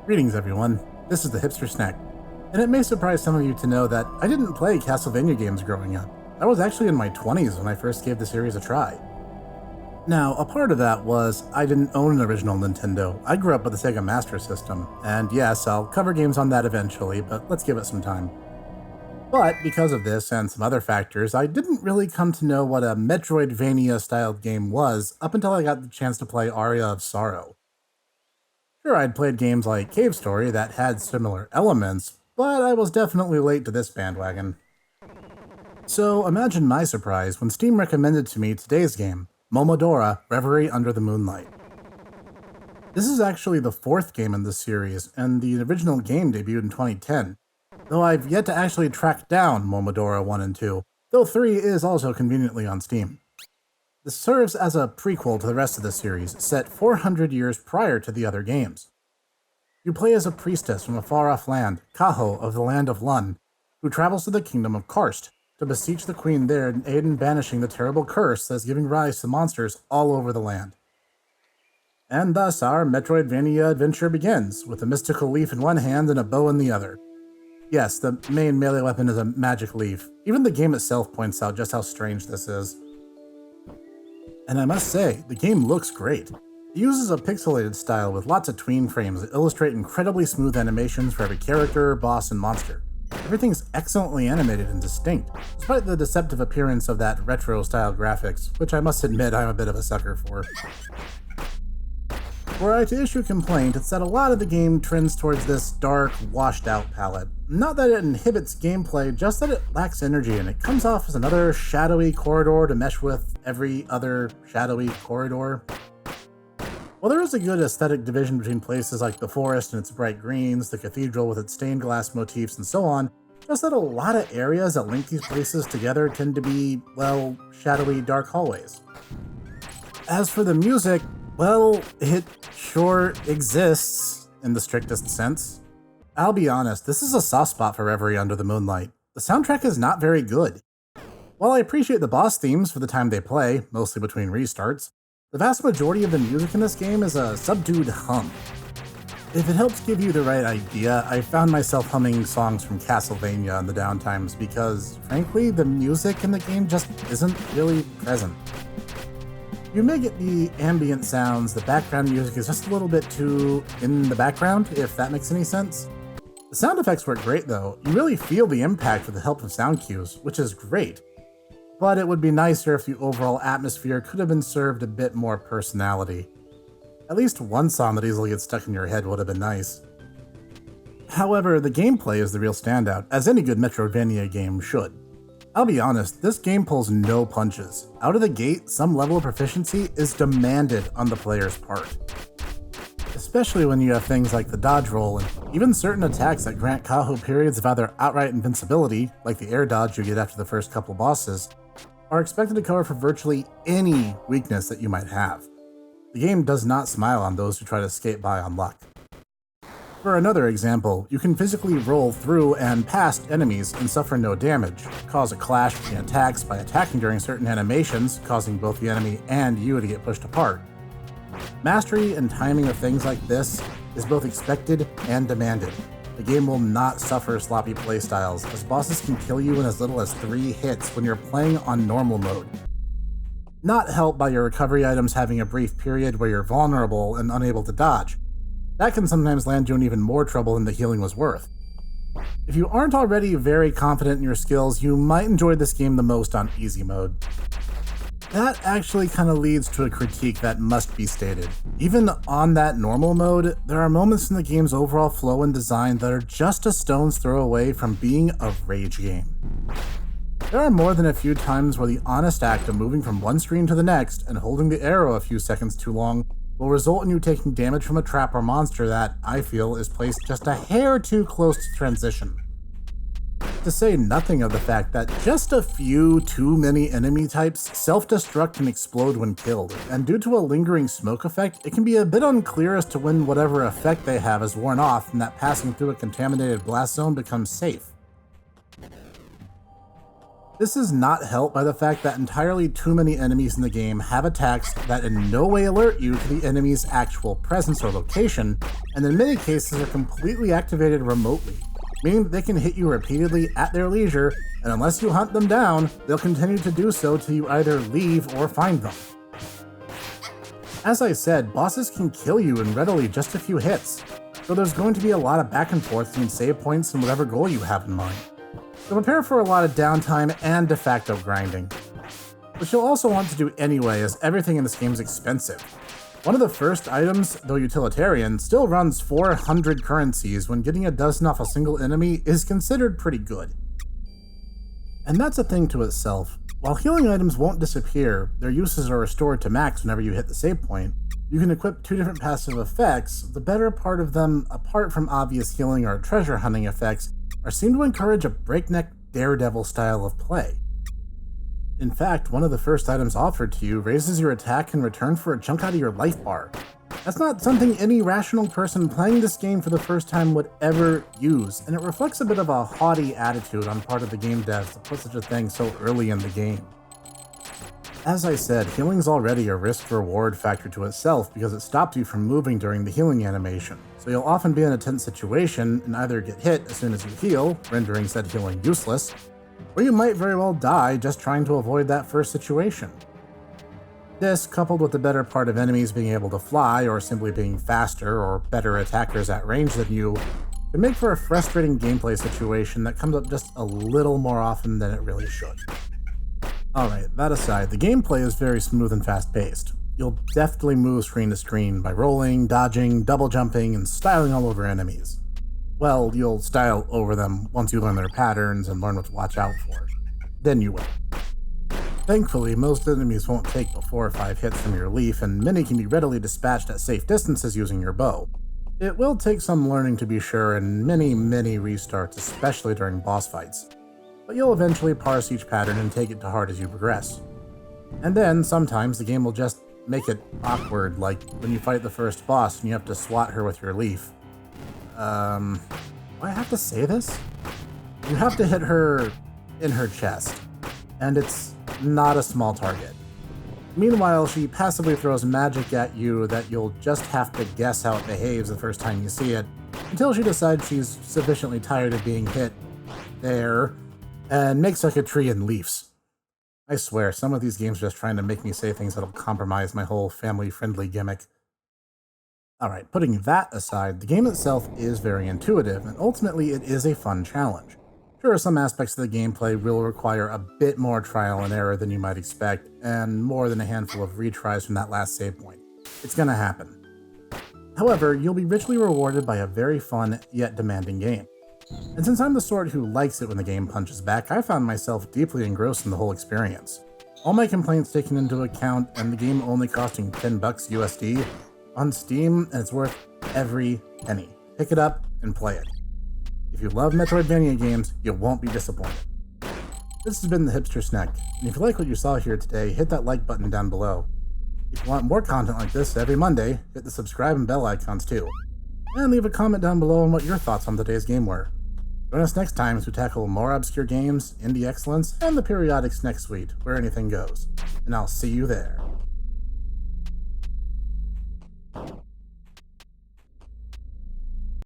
Greetings everyone, this is the Hipster Snek, and it may surprise some of you to know that I didn't play Castlevania games growing up. I was actually in my 20s when I first gave the series a try. Now, a part of that was I didn't own an original Nintendo. I grew up with the Sega Master System, and yes, I'll cover games on that eventually, but let's give it some time. But because of this and some other factors, I didn't really come to know what a Metroidvania-styled game was up until I got the chance to play Aria of Sorrow. Sure, I'd played games like Cave Story that had similar elements, but I was definitely late to this bandwagon. So imagine my surprise when Steam recommended to me today's game, Momodora, Reverie under the Moonlight. This is actually the fourth game in this series, and the original game debuted in 2010, though I've yet to actually track down Momodora 1 and 2, though 3 is also conveniently on Steam. This serves as a prequel to the rest of the series, set 400 years prior to the other games. You play as a priestess from a far-off land, Kaho of the Land of Lun, who travels to the kingdom of Karst to beseech the queen there and aid in banishing the terrible curse that is giving rise to monsters all over the land. And thus our Metroidvania adventure begins, with a mystical leaf in one hand and a bow in the other. Yes, the main melee weapon is a magic leaf. Even the game itself points out just how strange this is. And I must say, the game looks great. It uses a pixelated style with lots of tween frames that illustrate incredibly smooth animations for every character, boss, and monster. Everything's excellently animated and distinct, despite the deceptive appearance of that retro-style graphics, which I must admit I'm a bit of a sucker for. Were I to issue a complaint, it's that a lot of the game trends towards this dark, washed-out palette. Not that it inhibits gameplay, just that it lacks energy and it comes off as another shadowy corridor to mesh with every other shadowy corridor. While there is a good aesthetic division between places like the forest and its bright greens, the cathedral with its stained glass motifs, and so on, just that a lot of areas that link these places together tend to be, well, shadowy, dark hallways. As for the music, well, it sure exists, in the strictest sense. I'll be honest, this is a soft spot for Reverie Under the Moonlight. The soundtrack is not very good. While I appreciate the boss themes for the time they play, mostly between restarts, the vast majority of the music in this game is a subdued hum. If it helps give you the right idea, I found myself humming songs from Castlevania in the downtimes because, frankly, the music in the game just isn't really present. You may get the ambient sounds, the background music is just a little bit too in the background, if that makes any sense. The sound effects work great though, you really feel the impact with the help of sound cues, which is great. But it would be nicer if the overall atmosphere could have been served a bit more personality. At least one song that easily gets stuck in your head would have been nice. However, the gameplay is the real standout, as any good Metroidvania game should. I'll be honest, this game pulls no punches. Out of the gate, some level of proficiency is demanded on the player's part. Especially when you have things like the dodge roll and even certain attacks that grant Kaho periods of either outright invincibility, like the air dodge you get after the first couple bosses, are expected to cover for virtually any weakness that you might have. The game does not smile on those who try to skate by on luck. For another example, you can physically roll through and past enemies and suffer no damage, cause a clash between attacks by attacking during certain animations, causing both the enemy and you to get pushed apart. Mastery and timing of things like this is both expected and demanded. The game will not suffer sloppy playstyles, as bosses can kill you in as little as 3 hits when you're playing on normal mode. Not helped by your recovery items having a brief period where you're vulnerable and unable to dodge. That can sometimes land you in even more trouble than the healing was worth. If you aren't already very confident in your skills, you might enjoy this game the most on easy mode. That actually kind of leads to a critique that must be stated. Even on that normal mode, there are moments in the game's overall flow and design that are just a stone's throw away from being a rage game. There are more than a few times where the honest act of moving from one screen to the next and holding the arrow a few seconds too long will result in you taking damage from a trap or monster that, I feel, is placed just a hair too close to transition. To say nothing of the fact that just a few too many enemy types self-destruct and explode when killed, and due to a lingering smoke effect, it can be a bit unclear as to when whatever effect they have is worn off and that passing through a contaminated blast zone becomes safe. This is not helped by the fact that entirely too many enemies in the game have attacks that in no way alert you to the enemy's actual presence or location, and in many cases are completely activated remotely, meaning that they can hit you repeatedly at their leisure, and unless you hunt them down, they'll continue to do so till you either leave or find them. As I said, bosses can kill you in readily just a few hits, so there's going to be a lot of back and forth between save points and whatever goal you have in mind. So prepare for a lot of downtime and de facto grinding, which you'll also want to do anyway, as everything in this game is expensive. One of the first items, though utilitarian, still runs 400 currencies when getting a dozen off a single enemy is considered pretty good. And that's a thing to itself. While healing items won't disappear, their uses are restored to max whenever you hit the save point. You can equip 2 different passive effects. The better part of them, apart from obvious healing or treasure hunting effects, are seen to encourage a breakneck daredevil style of play. In fact, one of the first items offered to you raises your attack in return for a chunk out of your life bar. That's not something any rational person playing this game for the first time would ever use, and it reflects a bit of a haughty attitude on part of the game devs to put such a thing so early in the game. As I said, healing's already a risk-reward factor to itself because it stops you from moving during the healing animation, so you'll often be in a tense situation and either get hit as soon as you heal, rendering said healing useless, or you might very well die just trying to avoid that first situation. This, coupled with the better part of enemies being able to fly or simply being faster or better attackers at range than you, can make for a frustrating gameplay situation that comes up just a little more often than it really should. Alright, that aside, the gameplay is very smooth and fast-paced. You'll deftly move screen to screen by rolling, dodging, double jumping, and styling all over enemies. Well, you'll style over them once you learn their patterns and learn what to watch out for. Then you will. Thankfully, most enemies won't take but 4 or 5 hits from your leaf, and many can be readily dispatched at safe distances using your bow. It will take some learning to be sure, and many restarts, especially during boss fights. But you'll eventually parse each pattern and take it to heart as you progress. And then, sometimes, the game will just make it awkward, like when you fight the first boss and you have to swat her with your leaf. Do I have to say this? You have to hit her in her chest, and it's not a small target. Meanwhile, she passively throws magic at you that you'll just have to guess how it behaves the first time you see it, until she decides she's sufficiently tired of being hit there, and makes like a tree and leaves. I swear, some of these games are just trying to make me say things that'll compromise my whole family-friendly gimmick. Alright, putting that aside, the game itself is very intuitive, and ultimately it is a fun challenge. Sure, some aspects of the gameplay will require a bit more trial and error than you might expect, and more than a handful of retries from that last save point. It's gonna happen. However, you'll be richly rewarded by a very fun, yet demanding game. And since I'm the sort who likes it when the game punches back, I found myself deeply engrossed in the whole experience. All my complaints taken into account, and the game only costing $10 USD, on Steam, and it's worth every penny. Pick it up and play it. If you love Metroidvania games, you won't be disappointed. This has been the Hipster Snek, and if you like what you saw here today, hit that like button down below. If you want more content like this every Monday, hit the subscribe and bell icons too. And leave a comment down below on what your thoughts on today's game were. Join us next time as we tackle more obscure games, indie excellence, and the periodic Snek suite, where anything goes. And I'll see you there.